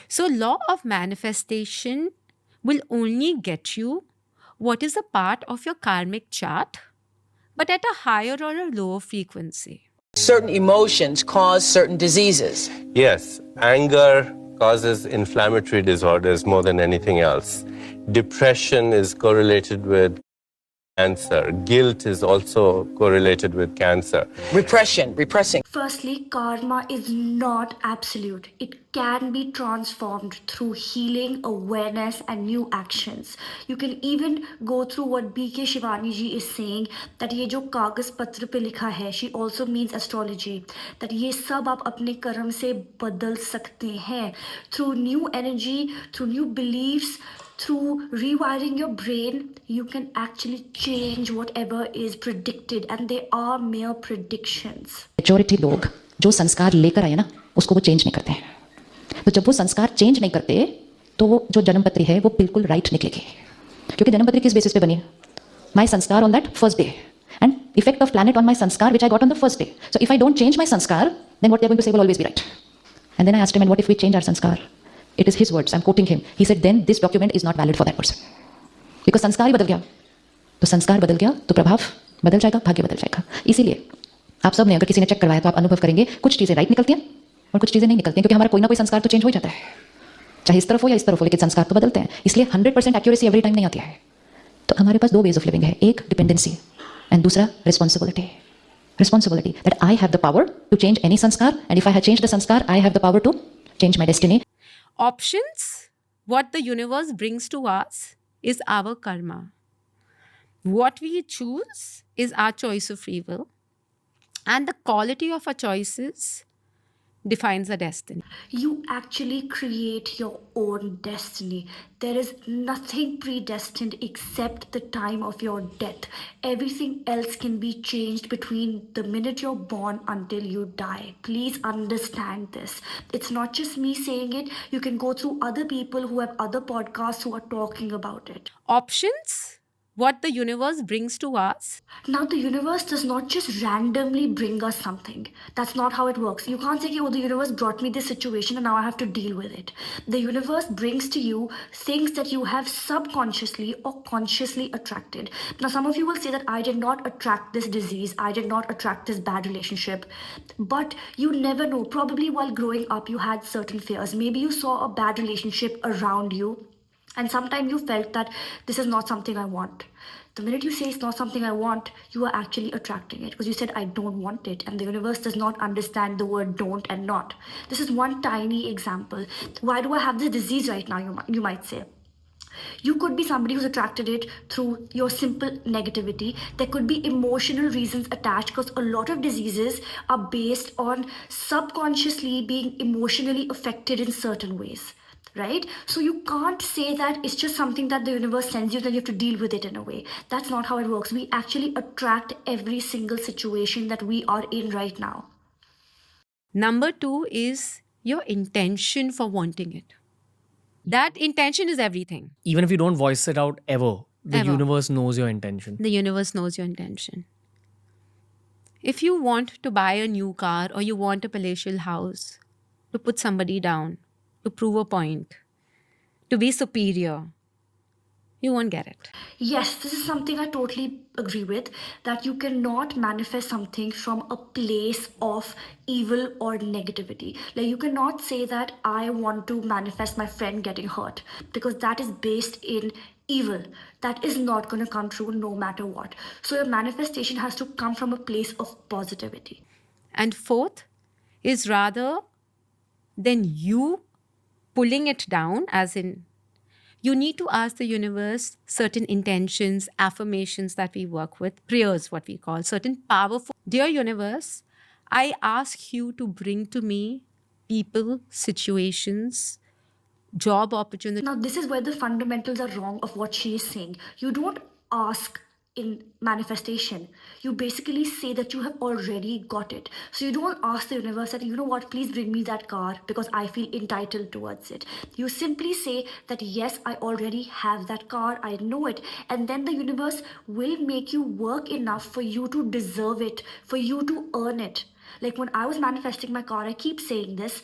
So, law of manifestation will only get you what is a part of your karmic chart, but at a higher or a lower frequency. Certain emotions cause certain diseases. Yes, anger causes inflammatory disorders more than anything else. Depression is correlated with cancer. Guilt is also correlated with cancer. Repressing. Firstly, karma is not absolute. It can be transformed through healing, awareness, and new actions. You can even go through what BK Shivani ji is saying, that ये जो कागज पत्र पे लिखा है, she also means astrology, that ये सब आप अपने कर्म से बदल सकते हैं through new energy, through new beliefs, through rewiring your brain. You can actually change whatever is predicted, and they are mere predictions. Majority लोग जो संस्कार लेकर आए ना, उसको वो चेंज नहीं करते हैं। तो जब वो संस्कार चेंज नहीं करते तो वो जो जन्मपत्री है वो बिल्कुल राइट निकलेगी, क्योंकि जन्मपत्री किस बेसिस पे बनी? My sanskar on that first day and effect of planet on my sanskar which I got on the first day. So if I don't change my sanskar, then what they're going to say will always be right. And then I asked him, and what if we change our sanskar? It is his words, I'm quoting him. He said, then this document is not valid for that person. Because संस्कार ही बदल गया. तो संस्कार बदल गया तो प्रभाव बदल जाएगा, भाग्य बदल जाएगा. इसीलिए आप सब ने अगर किसी ने चेक करवाया तो आप अनुभव करेंगे कुछ चीज़ें राइट निकलती हैं और कुछ चीज़ें नहीं निकलती हैं, क्योंकि हमारा कोई ना कोई संस्कार तो चेंज हो ही जाता है, चाहे इस तरफ हो या इस तरफ हो, लेकिन संस्कार तो बदलते हैं. इसलिए 100% एक्यूरेसी एवरी टाइम नहीं आती है. तो हमारे पास दो वेज ऑफ लिविंग है, एक डिपेंडेंसी एंड दूसरा responsibility. Responsibility, that I have the power to change any sanskar, and if I have changed the sanskar, I have the power to change my destiny. Options, what the universe brings to us, is our karma. What we choose is our choice of free will, and the quality of our choices defines our destiny. You actually create your own destiny. There is nothing predestined except the time of your death. Everything else can be changed between the minute you're born until you die. Please understand this. It's not just me saying it. You can go through other people who have other podcasts who are talking about it. Options, what the universe brings to us. Now, the universe does not just randomly bring us something. That's not how it works. You can't say, oh, the universe brought me this situation and now I have to deal with it. The universe brings to you things that you have subconsciously or consciously attracted. Now, some of you will say that I did not attract this disease, I did not attract this bad relationship. But you never know. Probably while growing up, you had certain fears. Maybe you saw a bad relationship around you, and sometimes you felt that this is not something I want. The minute you say it's not something I want, you are actually attracting it, because you said I don't want it, and the universe does not understand the word don't and not. This is one tiny example. Why do I have this disease right now, you might say? You could be somebody who's attracted it through your simple negativity. There could be emotional reasons attached, because a lot of diseases are based on subconsciously being emotionally affected in certain ways. Right? So you can't say that it's just something that the universe sends you, then you have to deal with it in a way. That's not how it works. We actually attract every single situation that we are in right now. Number 2 is your intention for wanting it. That intention is everything. Even if you don't voice it out ever, the Ever. universe knows your intention. The universe knows your intention. If you want to buy a new car or you want a palatial house, to put somebody down, to prove a point, to be superior, you won't get it. Yes, this is something I totally agree with, that you cannot manifest something from a place of evil or negativity. Like, you cannot say that I want to manifest my friend getting hurt, because that is based in evil. That is not going to come true no matter what. So your manifestation has to come from a place of positivity. And fourth is rather than you pulling it down, as in you need to ask the universe certain intentions, affirmations that we work with, prayers, what we call, certain powerful. Dear universe, I ask you to bring to me people, situations, job opportunities. Now, this is where the fundamentals are wrong of what she is saying. You don't ask in manifestation. You basically say that you have already got it. So you don't ask the universe that, you know what, please bring me that car because I feel entitled towards it. You simply say that, yes, I already have that car, I know it. And then the universe will make you work enough for you to deserve it, for you to earn it. Like when I was manifesting my car, I keep saying this,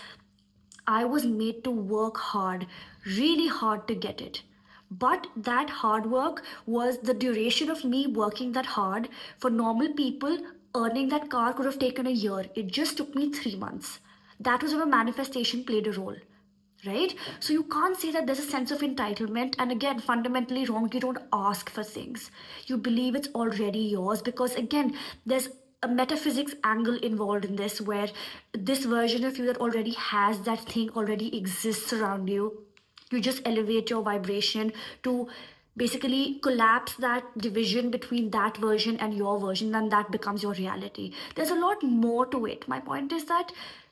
I was made to work hard, really hard to get it. But that hard work was the duration of me working that hard. For normal people, earning that car could have taken a year. It just took me 3 months. That was where manifestation played a role, right? So you can't say that there's a sense of entitlement. And again, fundamentally wrong, you don't ask for things. You believe it's already yours because, again, there's a metaphysics angle involved in this where this version of you that already has that thing already exists around you. You just elevate your vibration to basically collapse that division between that version and your version, and that becomes your reality. There's a lot more to it. My point is that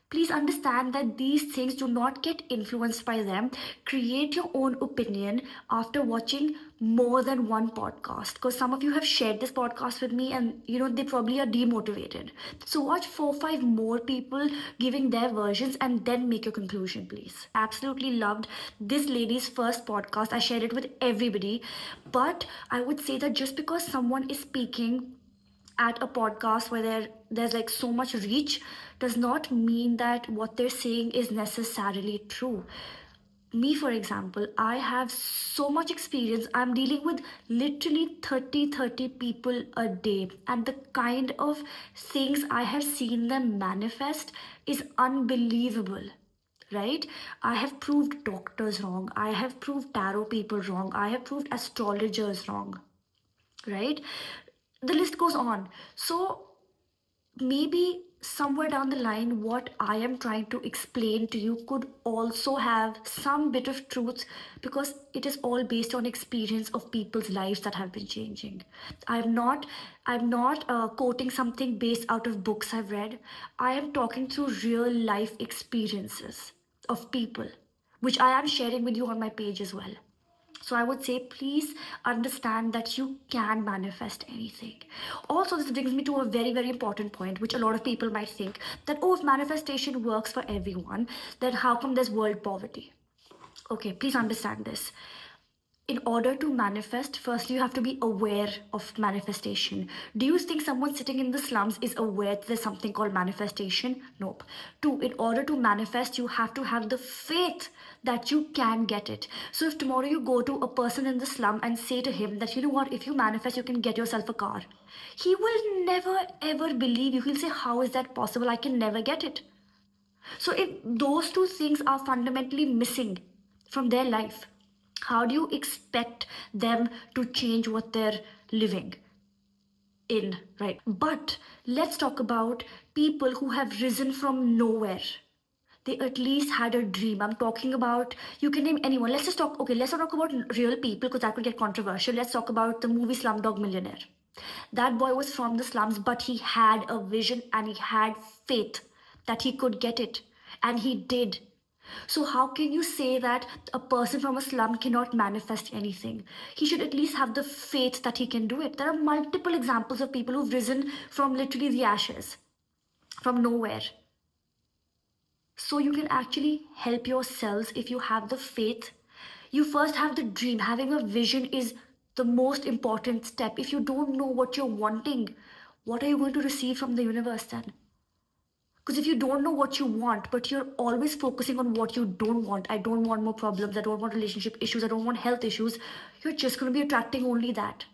please understand that these things do not get influenced by them. Create your own opinion after watching more than one podcast, because some of you have shared this podcast with me and they probably are demotivated. So watch 4 5 more people giving their versions and then make your conclusion, please. Absolutely loved this lady's first podcast. I shared it with everybody, but I would say that just because someone is speaking at a podcast where there's like so much reach does not mean that what they're saying is necessarily true. Me, for example, I have so much experience. I'm dealing with literally 30 people a day, and the kind of things I have seen them manifest is unbelievable, right? I have proved doctors wrong, I have proved tarot people wrong, I have proved astrologers wrong, right? The list goes on. So maybe somewhere down the line, what I am trying to explain to you could also have some bit of truth, because it is all based on experience of people's lives that have been changing. I'm not quoting something based out of books I've read. I am talking through real life experiences of people, which I am sharing with you on my page as well. So I would say, please understand that you can manifest anything. Also, this brings me to a very, very important point, which a lot of people might think that, oh, if manifestation works for everyone, then how come there's world poverty? Okay, please understand this. In order to manifest, first you have to be aware of manifestation. Do you think someone sitting in the slums is aware that there's something called manifestation? Nope. Two, in order to manifest, you have to have the faith that you can get it. So if tomorrow you go to a person in the slum and say to him that, you know what, if you manifest, you can get yourself a car, he will never ever believe you. He'll say, how is that possible? I can never get it. So if those two things are fundamentally missing from their life, how do you expect them to change what they're living in, right? But let's talk about people who have risen from nowhere. They at least had a dream. I'm talking about, you can name anyone. Let's not talk about real people because that could get controversial. Let's talk about the movie Slumdog Millionaire. That boy was from the slums, but he had a vision and he had faith that he could get it. And he did. So, how can you say that a person from a slum cannot manifest anything? He should at least have the faith that he can do it. There are multiple examples of people who've risen from literally the ashes, from nowhere. So, you can actually help yourselves if you have the faith. You first have the dream. Having a vision is the most important step. If you don't know what you're wanting, what are you going to receive from the universe then? Because if you don't know what you want, but you're always focusing on what you don't want, I don't want more problems, I don't want relationship issues, I don't want health issues, you're just going to be attracting only that.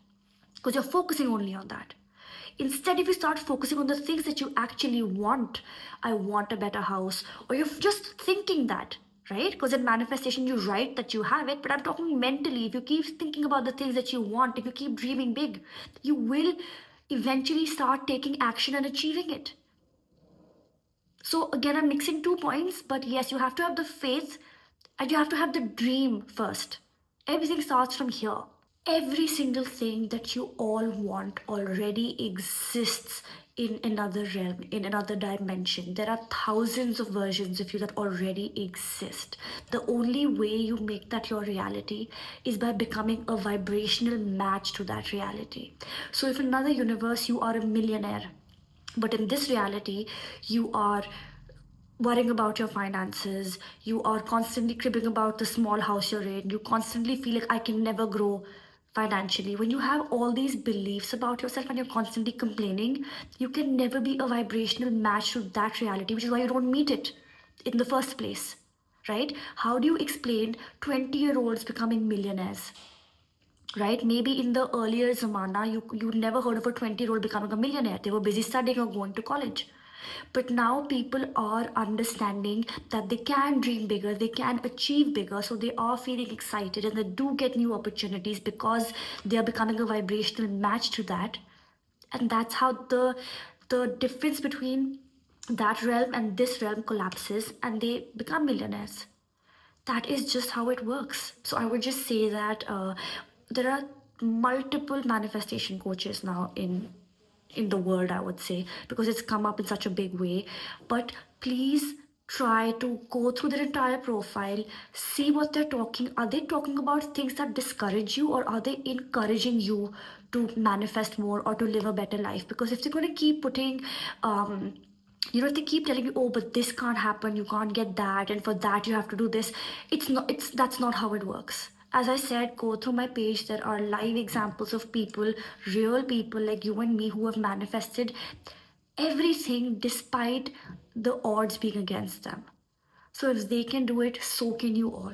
Because you're focusing only on that. Instead, if you start focusing on the things that you actually want, I want a better house, or you're just thinking that, right? Because in manifestation, you write that you have it, but I'm talking mentally. If you keep thinking about the things that you want, if you keep dreaming big, you will eventually start taking action and achieving it. So again, I'm mixing 2 points, but yes, you have to have the faith and you have to have the dream first. Everything starts from here. Every single thing that you all want already exists in another realm, in another dimension. There are thousands of versions of you that already exist. The only way you make that your reality is by becoming a vibrational match to that reality. So if in another universe you are a millionaire, but in this reality, you are worrying about your finances, you are constantly cribbing about the small house you're in, you constantly feel like I can never grow financially. When you have all these beliefs about yourself and you're constantly complaining, you can never be a vibrational match to that reality, which is why you don't meet it in the first place. right? How do you explain 20-year-olds becoming millionaires? Right? Maybe in the earlier zamana, you never heard of a 20-year-old becoming a millionaire. They were busy studying or going to college. But now people are understanding that they can dream bigger, they can achieve bigger, so they are feeling excited and they do get new opportunities because they are becoming a vibrational match to that. And that's how the difference between that realm and this realm collapses and they become millionaires. That is just how it works. So I would just say that there are multiple manifestation coaches now in the world, I would say, because it's come up in such a big way. But please try to go through their entire profile, see what they're talking. Are they talking about things that discourage you, or are they encouraging you to manifest more or to live a better life? Because if they're going to keep putting if they keep telling you, oh, but this can't happen, you can't get that, and for that you have to do this, that's not how it works. As I said, go through my page. There are live examples of people, real people like you and me, who have manifested everything despite the odds being against them. So if they can do it, so can you all.